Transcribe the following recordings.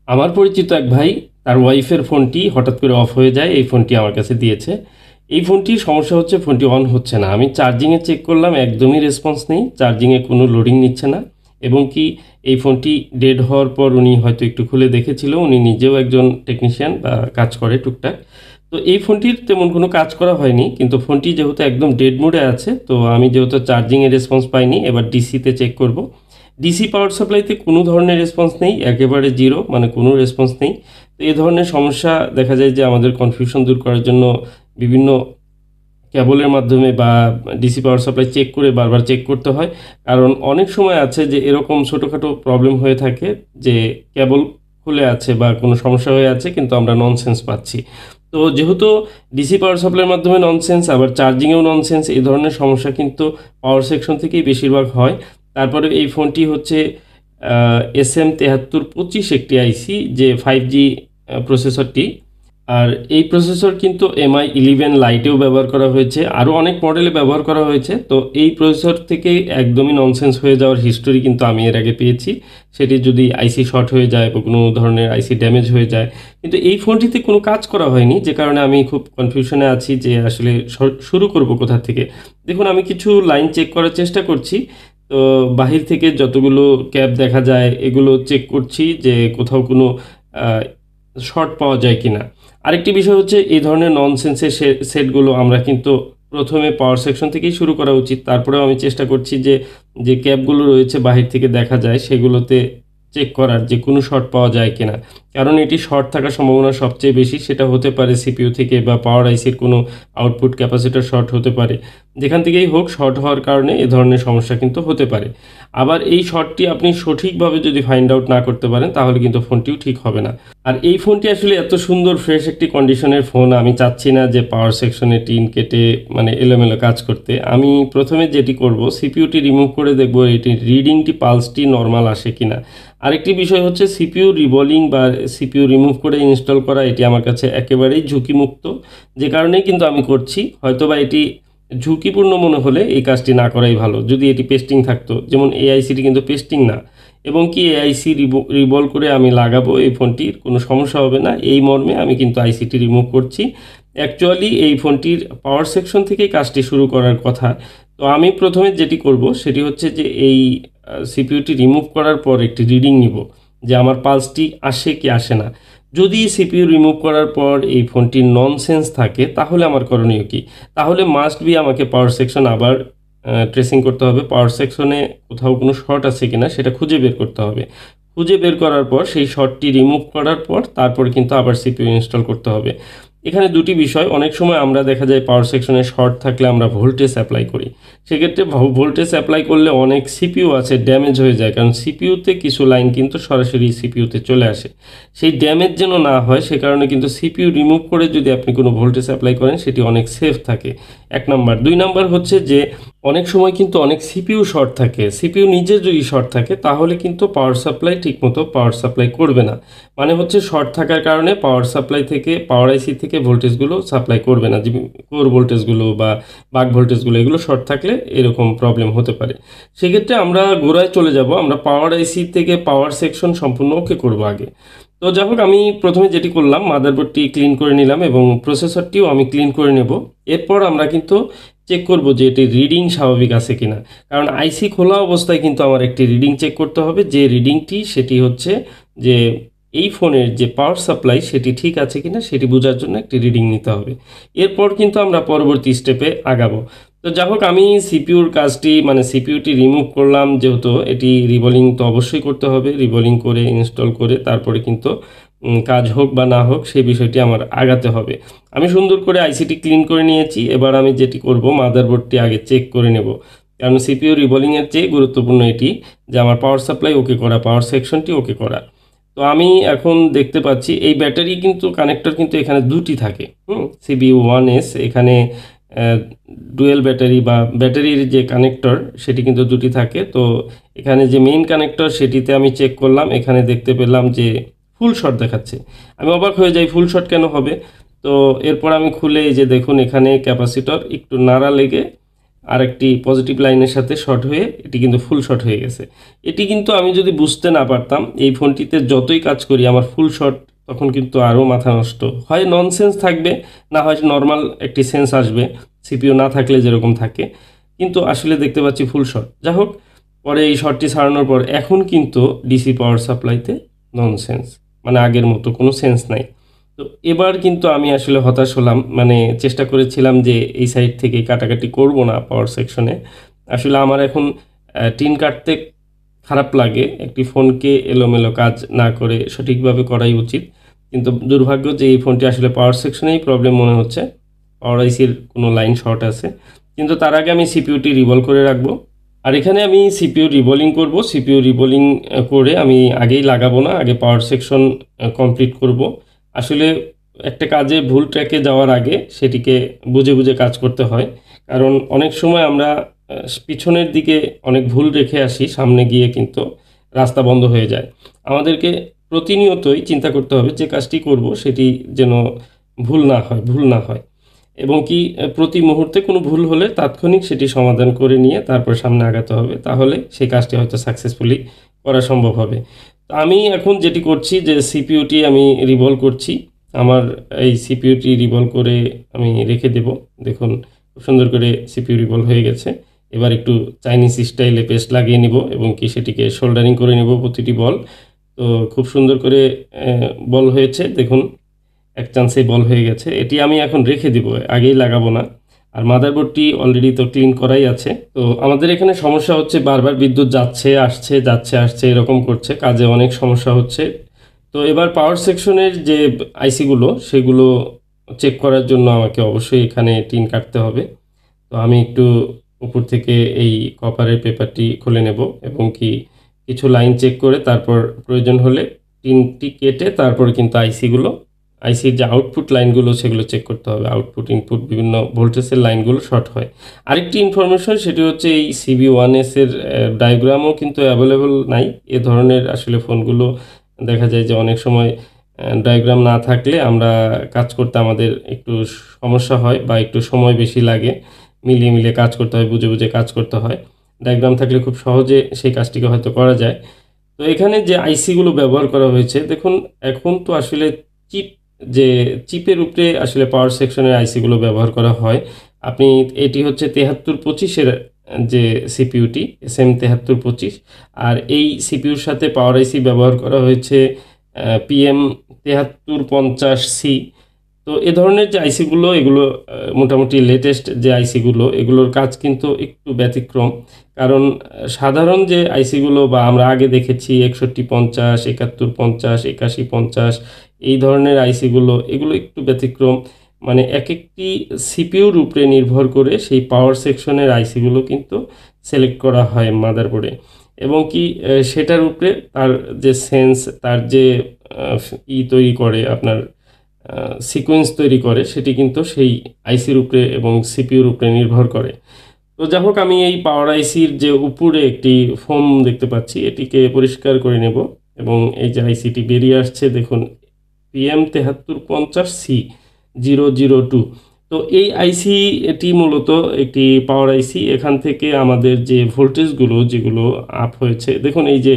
আমার পরিচিত এক ভাই তার ওয়াইফের ফোনটি হঠাৎ করে অফ হয়ে যায়। এই ফোনটি আমার কাছে দিয়েছে। এই ফোনটির সমস্যা হচ্ছে ফোনটি অন হচ্ছে না। আমি চার্জিংয়ে চেক করলাম, একদমই রেসপন্স নেই। চার্জিংয়ে কোনো লোডিং নিচ্ছে না। এবং কি এই ফোনটি ডেড হওয়ার পর উনি হয়তো একটু খুলে দেখেছিল। উনি নিজেও একজন টেকনিশিয়ান বা কাজ করে টুকটাক। তো এই ফোনটির তেমন কোনো কাজ করা হয়নি, কিন্তু ফোনটি যেহেতু একদম ডেড মোডে আছে, তো আমি যেহেতু চার্জিংয়ে রেসপন্স পাইনি, এবার ডিসিতে চেক করব। ডিসি পাওয়ার সাপ্লাইতে কোনো ধরনের রেসপন্স নেই, একেবারে জিরো, মানে কোনো রেসপন্স নেই। তো এই ধরনের সমস্যা দেখা যায় যে আমাদের কনফিউশন দূর করার জন্য বিভিন্ন কেবলের মাধ্যমে বা ডিসি পাওয়ার সাপ্লাই চেক করে বারবার চেক করতে হয়। কারণ অনেক সময় আছে যে এরকম ছোটোখাটো প্রবলেম হয়ে থাকে যে কেবল খুলে আছে বা কোনো সমস্যা হয়ে আছে, কিন্তু আমরা ননসেন্স পাচ্ছি। তো যেহেতু ডিসি পাওয়ার সাপ্লাইয়ের মাধ্যমে ননসেন্স, আবার চার্জিংয়েও ননসেন্স, এই ধরনের সমস্যা কিন্তু পাওয়ার সেকশন থেকেই বেশিরভাগ হয়। তারপরে এই ফোনটি হচ্ছে SM7325 একটি আইসি, যে 5G প্রসেসরটি। আর এই প্রসেসর কিন্তু MI11 লাইটেও ব্যবহার করা হয়েছে, আরও অনেক মডেলে ব্যবহার করা হয়েছে। তো এই প্রসেসর থেকে একদমই ননসেন্স হয়ে যাওয়ার হিস্টোরি কিন্তু আমি এর আগে পেয়েছি। সেটি যদি আইসি শর্ট হয়ে যায় বা কোনো ধরনের আইসি ড্যামেজ হয়ে যায়, কিন্তু এই ফোনটিতে কোনো কাজ করা হয়নি, যে কারণে আমি খুব কনফিউশনে আছি যে আসলে শুরু করব কোথা থেকে। দেখুন, আমি কিছু লাইন চেক করার চেষ্টা করছি। তো বাহির থেকে যতগুলো ক্যাব দেখা যায় এগুলো চেক করছি যে কোথাও কোনো শর্ট পাওয়া যায় কিনা। আরেকটি বিষয় হচ্ছে, এই ধরনের ননসেন্সের সেটগুলো আমরা কিন্তু প্রথমে পাওয়ার সেকশন থেকেই শুরু করা উচিত। তারপরেও আমি চেষ্টা করছি যে যে ক্যাবগুলো রয়েছে বাহির থেকে দেখা যায় সেগুলোতে চেক করার যে কোনো শর্ট পাওয়া যায় কিনা। কারণ এটি শর্ট থাকার সম্ভাবনা সবচেয়ে বেশি। সেটা হতে পারে সিপিইউ থেকে বা পাওয়ার আইসির কোনো আউটপুট ক্যাপাসিটর শর্ট হতে পারে। যেখান থেকেই হোক, শর্ট হওয়ার কারণে এ ধরনের সমস্যা কিন্তু হতে পারে। আবার এই শর্টটি আপনি সঠিকভাবে যদি ফাইন্ড আউট না করতে পারেন, তাহলে কিন্তু ফোনটিও ঠিক হবে না। আর এই ফোনটি আসলে এত সুন্দর ফ্রেশ একটি কন্ডিশনের ফোন, আমি চাচ্ছি না যে পাওয়ার সেকশনে টিন কেটে মানে এলোমেলো কাজ করতে। আমি প্রথমে যেটি করব, সিপিইউটি রিমুভ করে দেখব এটির রিডিংটি, পালসটি নর্মাল আসে কিনা। আরেকটি বিষয় হচ্ছে, সিপিইউ রিবলিং বা সিপিইউ রিমুভ করে ইনস্টল করা, এটি আমার কাছে একেবারেই ঝুঁকিমুক্ত। যে কারণেই কিন্তু আমি করছি। হয়তোবা এটি ঝুঁকিপূর্ণ মনে হলে এই কাজটি না করাই ভালো। যদি এটি পেস্টিং থাকতো, যেমন এআইসিটি কিন্তু পেস্টিং না, এবং কি এআইসি রিবল করে আমি লাগাবো, এই ফোনটির কোনো সমস্যা হবে না, এই মর্মে আমি কিন্তু আইসিটি রিমুভ করছি। অ্যাকচুয়ালি এই ফোনটির পাওয়ার সেকশন থেকেই কাজটি শুরু করার কথা। তো আমি প্রথমে যেটি করব সেটি হচ্ছে যে এই সিপিইউটি রিমুভ করার পর একটি রিডিং নিব যে আমার পালসটি আসে কি আসে না। যদি সিপিইউ রিমুভ করার পর এই ফোনটির ননসেন্স থাকে, তাহলে আমার করণীয় কী? তাহলে মাস্ট বি আমাকে পাওয়ার সেকশন আবার ট্রেসিং করতে হবে। পাওয়ার সেকশনে কোথাও কোনো শর্ট আছে কিনা সেটা খুঁজে বের করতে হবে। খুঁজে বের করার পর সেই শর্টটি রিমুভ করার পর তারপরে কিন্তু আবার সিপিইউ ইনস্টল করতে হবে। এখানে দুটি বিষয়, অনেক সময় আমরা দেখা যায় পাওয়ার সেকশনে শর্ট থাকলে আমরা ভোল্টেজ অ্যাপ্লাই করি। সেক্ষেত্রে ভোল্টেজ অ্যাপ্লাই করলে অনেক সিপিইউ আছে ড্যামেজ হয়ে যায়, কারণ সিপিইউতে কিছু লাইন কিন্তু সরাসরি সিপিইউতে চলে আসে। সেই ড্যামেজ যেন না হয়, সে কারণে কিন্তু সিপিইউ রিমুভ করে যদি আপনি কোনো ভোল্টেজ অ্যাপ্লাই করেন, সেটি অনেক সেফ থাকে। 1 নাম্বার। 2 নাম্বার হচ্ছে যে অনেক সময় কিন্তু অনেক সিপিইউ শর্ট থাকে। সিপিইউ নিজে যদি শর্ট থাকে, তাহলে কিন্তু পাওয়ার সাপ্লাই ঠিকমতো পাওয়ার সাপ্লাই করবে না। মানে হচ্ছে শর্ট থাকার কারণে পাওয়ার সাপ্লাই থেকে, পাওয়ার আইসি থেকে ভোল্টেজগুলো সাপ্লাই করবে না। যে কোর ভোল্টেজগুলো বা বাক ভোল্টেজগুলো, এগুলো শর্ট থাকলে এরকম প্রবলেম হতে পারে। সেক্ষেত্রে আমরা গোড়ায় চলে যাব, আমরা পাওয়ার আইসি থেকে পাওয়ার সেকশন সম্পূর্ণ ওকে করব আগে। তো যাই হোক, আমি প্রথমে যেটি করলাম, মাদারবোর্ডটি ক্লিন করে নিলাম এবং প্রসেসরটিও আমি ক্লিন করে নেব। এরপর আমরা কিন্তু চেক করব যে এটি রিডিং স্বাভাবিক আছে কিনা। কারণ আইসি খোলা অবস্থায় কিন্তু আমার একটি রিডিং চেক করতে হবে, যে রিডিংটি সেটি হচ্ছে যে এই ফোনের যে পাওয়ার সাপ্লাই সেটি ঠিক আছে কিনা সেটি বোঝার জন্য একটি রিডিং নিতে হবে। এরপর কিন্তু আমরা পরবর্তী স্টেপে আগাবো। তো যাই হোক, আমি সিপিইউর কাজটি মানে সিপিইউটি রিমুভ করলাম, যেহেতু এটি রিবলিং তো অবশ্যই করতে হবে। রিবলিং করে ইনস্টল করে তারপরে কিন্তু কাজ হোক বা না হোক সেই বিষয়টি আমার আগাতে হবে। আমি সুন্দর করে আইসিটি ক্লিন করে নিয়েছি। এবার আমি যেটি করব, মাদারবোর্ডটি আগে চেক করে নেব। কারণ সিপিইউ রিবলিংয়ের চেয়ে গুরুত্বপূর্ণ এটি যে আমার পাওয়ার সাপ্লাই ওকে করা, পাওয়ার সেকশনটি ওকে করা। তো আমি এখন দেখতে পাচ্ছি এই ব্যাটারি কিন্তু কানেক্টর কিন্তু এখানে দুটি থাকে। CB1S এখানে ডুয়েল ব্যাটারি বা ব্যাটারির যে কানেক্টর সেটি কিন্তু দুটি থাকে। তো এখানে যে মেইন কানেক্টর সেটিতে আমি চেক করলাম, এখানে দেখতে পেলাম যে ফুল শর্ট দেখাচ্ছে। আমি অবাক হয়ে যাই, ফুল শর্ট কেন হবে? তো এরপর আমি খুলে এই যে দেখুন, এখানে ক্যাপাসিটর একটু নাড়া লেগে আরেকটি পজিটিভ লাইনের সাথে শর্ট হয়ে এটি কিন্তু ফুল শর্ট হয়ে গেছে। এটি কিন্তু আমি যদি বুঝতে না পারতাম, এই ফোনটিতে যতই কাজ করি আমার ফুল শর্ট, তখন কিন্তু আরও মাথা নষ্ট হয়, ননসেন্স থাকবে, না হয় নর্মাল একটি সেন্স আসবে সিপিইউ না থাকলে যেরকম থাকে, কিন্তু আসলে দেখতে পাচ্ছি ফুল শর্ট। যা হোক, পরে এই শর্টটি সারানোর পর এখন কিন্তু ডিসি পাওয়ার সাপ্লাইতে ননসেন্স, মানে আগের মতো কোনো সেন্স নাই। তো এবার কিন্তু আমি আসলে হতাশ হলাম, মানে চেষ্টা করেছিলাম যে এই সাইড থেকে কাটাকাটি করব না পাওয়ার সেকশনে। আসলে আমার এখন টিন কাটতে খারাপ লাগে, একটি ফোনকে এলোমেলো কাজ না করে সঠিকভাবে করাই উচিত। কিন্তু দুর্ভাগ্য যে এই ফোনটি আসলে পাওয়ার সেকশনেই প্রবলেম মনে হচ্ছে, পাওয়ার আইসির কোনো লাইন শর্ট আছে। কিন্তু তার আগে আমি সিপিইউটি রিভলভ করে রাখবো। আর এখানে আমি সিপিইউ রিবোলিং করব। সিপিইউ রিবোলিং করে আমি আগেই লাগাবো না, আগে পাওয়ার সেকশন কমপ্লিট করব। আসলে একটা কাজে ভুল ট্র্যাকে যাওয়ার আগে সেটিকে বুঝে বুঝে কাজ করতে হয়, কারণ অনেক সময় আমরা পিছনের দিকে অনেক ভুল রেখে আসি, সামনে গিয়ে কিন্তু রাস্তা বন্ধ হয়ে যায়। আমাদেরকে প্রতিনিয়তই চিন্তা করতে হবে যে কাজটি করব সেটি যেন ভুল না হয় এবং কি প্রতি মুহূর্তে কোনো ভুল হলে তাৎক্ষণিক সেটি সমাধান করে নিয়ে তারপর সামনে আগাতে হবে, তাহলে সেই কাজটি হয়তো সাকসেসফুলি করা সম্ভব হবে। তো আমি এখন যেটি করছি যে সিপিইউটি আমি রিভলভ করছি। আমার এই সিপিইউটি রিভলভ করে আমি রেখে দেব। দেখুন খুব সুন্দর করে সিপিইউ রিভলভ হয়ে গেছে। এবার একটু চাইনিজ স্টাইলে পেস্ট লাগিয়ে নিব এবং কি সেটিকে শোল্ডারিং করে নেব প্রতিটি বল। তো খুব সুন্দর করে বল হয়েছে, দেখুন এক চান্সেই বল হয়ে গেছে। এটি আমি এখন রেখে দিব, আগেই লাগাবো না। আর মাদারবোর্ডটি অলরেডি তো ক্লিন করাই আছে। তো আমাদের এখানে সমস্যা হচ্ছে বারবার বিদ্যুৎ যাচ্ছে আসছে এরকম করছে, কাজে অনেক সমস্যা হচ্ছে। তো এবার পাওয়ার সেকশনের যে আইসিগুলো সেগুলো চেক করার জন্য আমাকে অবশ্যই এখানে টিন কাটতে হবে। তো আমি একটু উপর থেকে এই কপারের পেপারটি খুলে নেব এবং কি কিছু লাইন চেক করে তারপর প্রয়োজন হলে টিনটি কেটে তারপর কিন্তু আইসির যে আউটপুট লাইনগুলো সেগুলো চেক করতে হবে। আউটপুট ইনপুট বিভিন্ন ভোল্টেজের লাইনগুলো শর্ট হয়। আরেকটি ইনফরমেশন সেটি হচ্ছে এই CB1S এর ডায়াগ্রামও কিন্তু অ্যাভেলেবল নাই। এ ধরনের আসলে ফোনগুলো দেখা যায় যে অনেক সময় ডায়াগ্রাম না থাকলে আমরা কাজ করতে আমাদের একটু সমস্যা হয় বা একটু সময় বেশি লাগে, মিলিয়ে কাজ করতে হয়, বুঝে বুঝে কাজ করতে হয়। ডায়াগ্রাম থাকলে খুব সহজে সেই কাজটিকে হয়তো করা যায়। তো এখানে যে আইসিগুলো ব্যবহার করা হয়েছে দেখুন, এখন তো আসলে চিপ যে চিপের উপরে আসলে পাওয়ার সেকশনের আইসিগুলো ব্যবহার করা হয়। আপনি এটি হচ্ছে 7325-এর যে সিপিইউটি SM7325, আর এই সিপিইউর সাথে পাওয়ার আইসি ব্যবহার করা হয়েছে PM7350C। তো এ ধরনের যে আইসিগুলো এগুলো মোটামুটি লেটেস্ট যে আইসিগুলো এগুলোর কাজ কিন্তু একটু ব্যতিক্রম, কারণ সাধারণ যে আইসিগুলো বা আমরা আগে দেখেছি 6150, 7150, 8150 এই ধরনের আইসিগুলো এগুলো একটু ব্যতিক্রম। মানে এক একটি সিপিইউর উপরে নির্ভর করে সেই পাওয়ার সেকশনের আইসিগুলো কিন্তু সিলেক্ট করা হয় মাদারবোর্ডে এবং কি সেটার উপরে তার যে সেন্স, তার যে তৈরি করে আপনার সিকোয়েন্স তৈরি করে সেটি কিন্তু সেই আইসির উপরে এবং সিপিইউর উপরে নির্ভর করে। তো যাই হোক, আমি এই পাওয়ার আইসির যে উপরে একটি ফোম দেখতে পাচ্ছি এটিকে পরিষ্কার করে নেব এবং এই যে আইসিটি বেরিয়ে আসছে দেখুন PM7350C002। তো এই আইসি এটি মূলত একটি পাওয়ার আইসি। এখান থেকে আমাদের যে ভোল্টেজগুলো যেগুলো আপ হয়েছে দেখুন, এই যে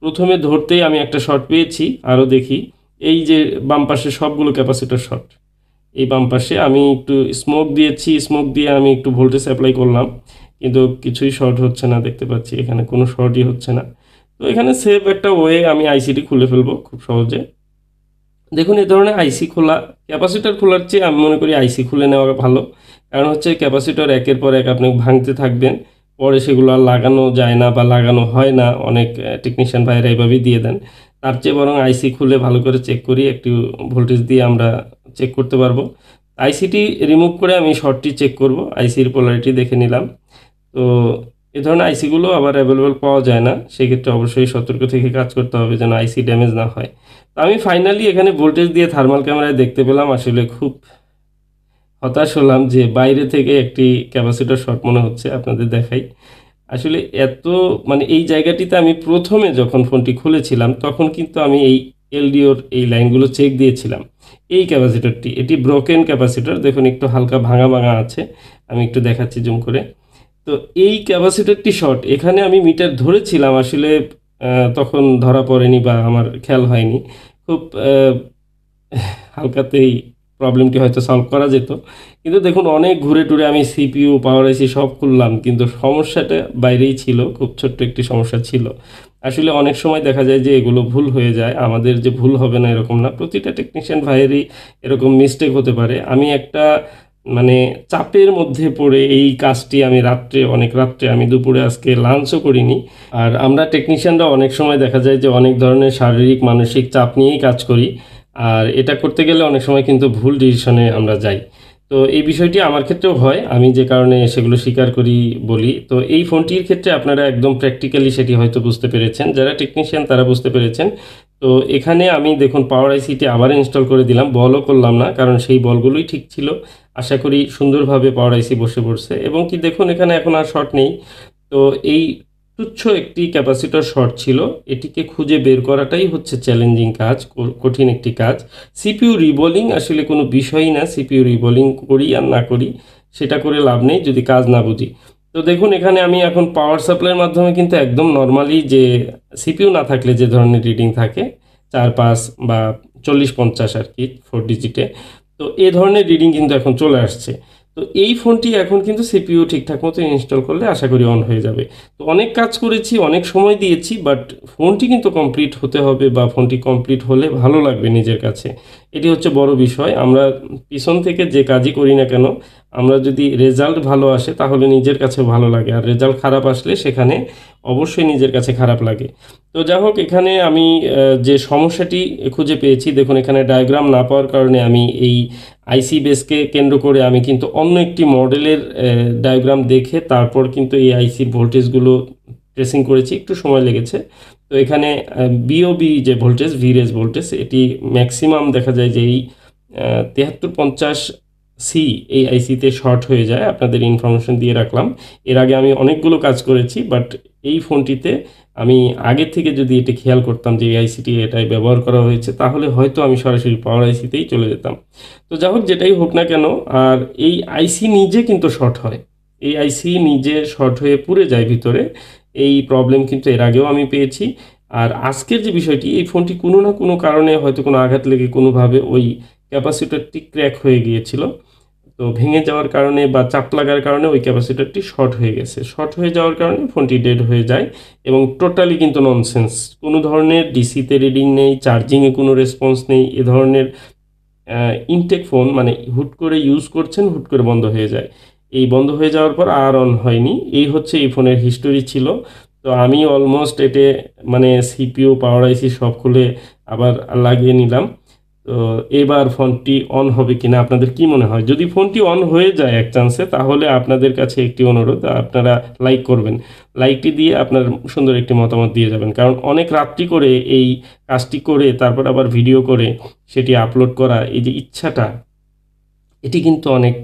প্রথমে ধরতেই আমি একটা শর্ট পেয়েছি, আরও দেখি এই যে বাম পাশে সবগুলো ক্যাপাসিটর শর্ট। এই বাম পাশে আমি একটু স্মোক দিয়েছি, স্মোক দিয়ে আমি একটু ভোল্টেজ অ্যাপ্লাই করলাম, কিন্তু কিছুই শর্ট হচ্ছে না, দেখতে পাচ্ছি এখানে কোনো শর্টই হচ্ছে না। তো এখানে সেভ একটা ওয়ে আমি আইসিটি খুলে ফেলবো খুব সহজে। দেখুন এই ধরনের আইসি খোলা, ক্যাপাসিটর খোলার চেয়ে আমি মনে করি আইসি খুলে নেওয়া ভালো, কারণ হচ্ছে ক্যাপাসিটর একের পর এক আপনি ভাঙতে থাকবেন, পরে সেগুলো আর লাগানো যায় না বা লাগানো হয় না, অনেক টেকনিশিয়ান ভাইরা এইভাবেই দিয়ে দেন। তার চেয়ে বরং আইসি খুলে ভালো করে চেক করি, একটু ভোল্টেজ দিয়ে আমরা চেক করতে পারবো। আইসিটি রিমুভ করে আমি শর্টটি চেক করব, আইসির পোলারিটি দেখে নিলাম। তো এ ধরনের আইসিগুলো আবার অ্যাভেলেবল পাওয়া যায় না, সেক্ষেত্রে অবশ্যই সতর্ক থেকে কাজ করতে হবে যেন আইসি ড্যামেজ না হয়। তো আমি ফাইনালি এখানে ভোল্টেজ দিয়ে থার্মাল ক্যামেরায় দেখতে পেলাম, আসলে খুব হতাশ হলাম যে বাইরে থেকে একটি ক্যাপাসিটর শর্ট মনে হচ্ছে। আপনাদের দেখাই, আসলে এত মানে এই জায়গাটিতে আমি প্রথমে যখন ফোনটি খুলেছিলাম তখন কিন্তু আমি এই এলডিওর এই লাইনগুলো চেক দিয়েছিলাম। এই ক্যাপাসিটরটি এটি ব্রোকেন ক্যাপাসিটর, দেখুন একটু হালকা ভাঙা ভাঙা আছে, আমি একটু দেখাচ্ছি জুম করে। তো এই ক্যাপাসিটরটি শর্ট, এখানে আমি মিটার ধরেছিলাম, আসলে তখন ধরা পড়েনি বা আমার খেয়াল হয়নি। খুব হালকাতেই প্রবলেমটি হয়তো সলভ করা যেত, কিন্তু দেখুন অনেক ঘুরে টুরে আমি সিপিইউ পাওয়ার আইসি সব খুললাম, কিন্তু সমস্যাটা বাইরেই ছিল, খুব ছোট্ট একটি সমস্যা ছিল। আসলে অনেক সময় দেখা যায় যে এগুলো ভুল হয়ে যায়, আমাদের যে ভুল হবে না এরকম না, প্রতিটা টেকনিশিয়ান ভাইয়েরই এরকম মিস্টেক হতে পারে। আমি একটা মানে চাপের মধ্যে পড়ে এই কাজটি আমি রাত্রে, অনেক রাত্রে, আমি দুপুরে আজকে লাঞ্চও করিনি। আর আমরা টেকনিশিয়ানরা অনেক সময় দেখা যায় যে অনেক ধরনের শারীরিক মানসিক চাপ নিয়েই কাজ করি, আর এটা করতে গেলে অনেক সময় কিন্তু ভুল ডিসিশনে আমরা যাই। তো এই বিষয়টি আমার ক্ষেত্রেও হয়, আমি যে কারণে সেগুলো স্বীকার করি বলি। তো এই ফোনটির ক্ষেত্রে আপনারা একদম প্র্যাকটিক্যালি সেটি হয়তো বুঝতে পেরেছেন, যারা টেকনিশিয়ান তারা বুঝতে পেরেছেন। তো এখানে আমি দেখুন পাওয়ার আইসিটি আবার ইনস্টল করে দিলাম, বলও করলাম না, কারণ সেই বলগুলোই ঠিক ছিল। আশা করি সুন্দরভাবে পাওয়ার আইসি বসে পড়ছে, এবং কি দেখুন এখানে এখন আর শর্ট নেই। তো এই তুচ্ছ একটি ক্যাপাসিটর শর্ট ছিল, এটিকে খুঁজে বের করাটাই হচ্ছে চ্যালেঞ্জিং কাজ, কঠিন একটি কাজ। সিপিইউ রিবোলিং আসলে কোনো বিষয়ই না, সিপিইউ রিবোলিং করি আর না করি সেটা করে লাভ নেই যদি কাজ না বুঝি। তো দেখুন এখানে আমি এখন পাওয়ার সাপ্লাইয়ের মাধ্যমে কিন্তু একদম নর্মালি যে সিপিইউ না থাকলে যে ধরনের রিডিং থাকে 4-5 বা 40-50 আর কি 4 ডিজিটে, তো এ ধরনের রিডিং কিন্তু এখন চলে আসছে। তো এই ফোনটি এখন কিন্তু সিপিইউ ঠিকঠাক মতো ইনস্টল করলে আশা করি অন হয়ে যাবে। তো অনেক কাজ করেছি, অনেক সময় দিয়েছি, বাট ফোনটি কিন্তু কমপ্লিট হতে হবে, বা ফোনটি কমপ্লিট হলে ভালো লাগবে নিজের কাছে, এটি হচ্ছে বড় বিষয়। আমরা পিছন থেকে যে কাজই করি না কেন, আমরা যদি রেজাল্ট ভালো আসে তাহলে নিজের কাছে ভালো লাগে, আর রেজাল্ট খারাপ আসলে সেখানে অবশ্যই নিজের কাছে খারাপ লাগে। তো যাই হোক, এখানে আমি যে সমস্যাটি খুঁজে পেয়েছি, দেখুন এখানে ডায়াগ্রাম না পাওয়ার কারণে আমি এই আইসি বেসকে কেন্দ্র করে আমি কিন্তু অন্য একটি মডেলের ডায়াগ্রাম দেখে তারপর কিন্তু এই আইসির ভোল্টেজগুলো ট্রেসিং করেছি, একটু সময় লেগেছে। তো এখানে বিওবি যে ভোল্টেজ, ভিরেজ ভোল্টেজ, এটি ম্যাক্সিমাম দেখা যায় যে এই 7350 সি এই আইসিতে শর্ট হয়ে যায়, আপনাদের ইনফরমেশন দিয়ে রাখলাম। এর আগে আমি অনেকগুলো কাজ করেছি, বাট এই ফোনটিতে আমি আগের থেকে যদি এটা খেয়াল করতাম যে এই আইসিটি এটাই ব্যবহার করা হয়েছে, তাহলে হয়তো আমি সরাসরি পাওয়ার আইসিতেই চলে যেতাম। তো যাই হোক, যেটাই হোক না কেন, আর এই আইসি নিজে কিন্তু শর্ট হয়, এই আইসি নিজে শর্ট হয়ে পুড়ে যায় ভিতরে। এই প্রবলেম কিন্তু এর আগেও আমি পেয়েছি। আর আজকের যে বিষয়টি, এই ফোনটি কোনো না কোনো কারণে হয়তো কোনো আঘাত লেগে কোনোভাবে ওই ক্যাপাসিটরটি ক্র্যাক হয়ে গিয়েছিল। তো ভেঙে যাওয়ার কারণে বা চাপ লাগার কারণে ওই ক্যাপাসিটরটি শর্ট হয়ে গেছে, শর্ট হয়ে যাওয়ার কারণে ফোনটি ডেড হয়ে যায়। এবং টোটালি কিন্তু ননসেন্স, কোনো ধরনের ডিসিতে রিডিং নেই, চার্জিংয়ে কোনো রেসপন্স নেই, এ ধরনের ইনটেক ফোন মানে হুট করে ইউজ করছেন, হুট করে বন্ধ হয়ে যায়, এই বন্ধ হয়ে যাওয়ার পর আর অন হয়নি। এই হচ্ছে এই ফোনের হিস্টোরি ছিল। তো আমি অলমোস্ট এতে মানে সিপিইউ পাওয়ার আইসি সব খুলে আবার লাগিয়ে নিলাম। তো এবার ফোনটি অন হবে কিনা আপনাদের কি মনে হয়? যদি ফোনটি অন হয়ে যায় এক চান্সে, তাহলে আপনাদের কাছে একটি অনুরোধ, আপনারা লাইক করবেন। লাইকটি দিয়ে আপনার সুন্দর একটি মতামত দিয়ে যাবেন, কারণ অনেক রাত্রি করে এই কাজটি করে তারপর আবার ভিডিও করে সেটি আপলোড করা, এই যে ইচ্ছাটা, এটি কিন্তু অনেক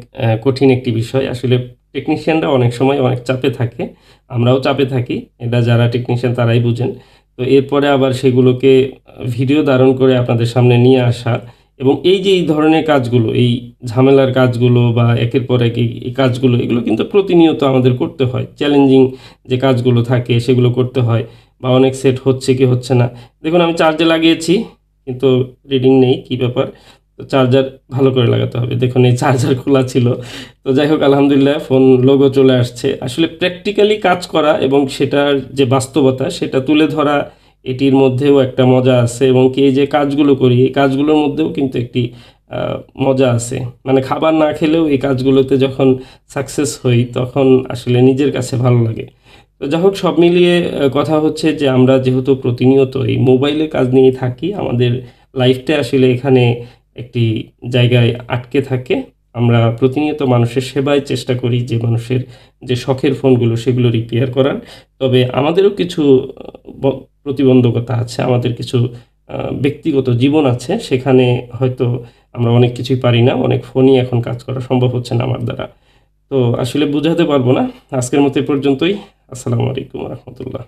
কঠিন একটি বিষয়। আসলে টেকনিশিয়ানরা অনেক সময় অনেক চাপে থাকে, আমরাও চাপে থাকি, এটা যারা টেকনিশিয়ান তারাই বুঝেন। তো এরপরে আবার সেগুলোকে ভিডিও ধারণ করে আপনাদের সামনে নিয়ে আসা, এবং এই যে এই ধরনের কাজগুলো, এই ঝামেলার কাজগুলো বা একের পর এক এই কাজগুলো, এগুলো কিন্তু প্রতিনিয়ত আমাদের করতে হয়। চ্যালেঞ্জিং যে কাজগুলো থাকে সেগুলো করতে হয়, বা অনেক সেট হচ্ছে কি হচ্ছে না। দেখুন আমি চার্জে লাগিয়েছি কিন্তু রিডিং নেই, কী ব্যাপার? তো চার্জার ভালো করে লাগাতে হবে। দেখুন এই চার্জার খোলা ছিল। তো যাই হোক, আলহামদুলিল্লাহ ফোন লোগো চলে আসছে। আসলে প্র্যাকটিক্যালি কাজ করা এবং সেটার যে বাস্তবতা সেটা তুলে ধরা, এটির মধ্যেও একটা মজা আছে, এবং কি এই যে কাজগুলো করি এই কাজগুলোর মধ্যেও কিন্তু একটি মজা আছে। মানে খাবার না খেলেও এই কাজগুলোতে যখন সাকসেস হই তখন আসলে নিজের কাছে ভালো লাগে। তো যাই হোক, সব মিলিয়ে কথা হচ্ছে যে আমরা যেহেতু প্রতিনিয়ত এই মোবাইলে কাজ নিয়ে থাকি, আমাদের লাইফটা আসলে এখানে একটি জায়গায় আটকে থাকে। আমরা প্রতিনিয়ত মানুষের সেবায় চেষ্টা করি, যে মানুষের যে শখের ফোনগুলো সেগুলো রিপেয়ার করার। তবে আমাদেরও কিছু প্রতিবন্ধকতা আছে, আমাদের কিছু ব্যক্তিগত জীবন আছে, সেখানে হয়তো আমরা অনেক কিছুই পারি না, অনেক ফোনই এখন কাজ করা সম্ভব হচ্ছে না আমার দ্বারা। তো আসলে বুঝাতে পারবো না। আজকের মতো এ পর্যন্তই। আসসালামু আলাইকুম রহমতুল্লাহ।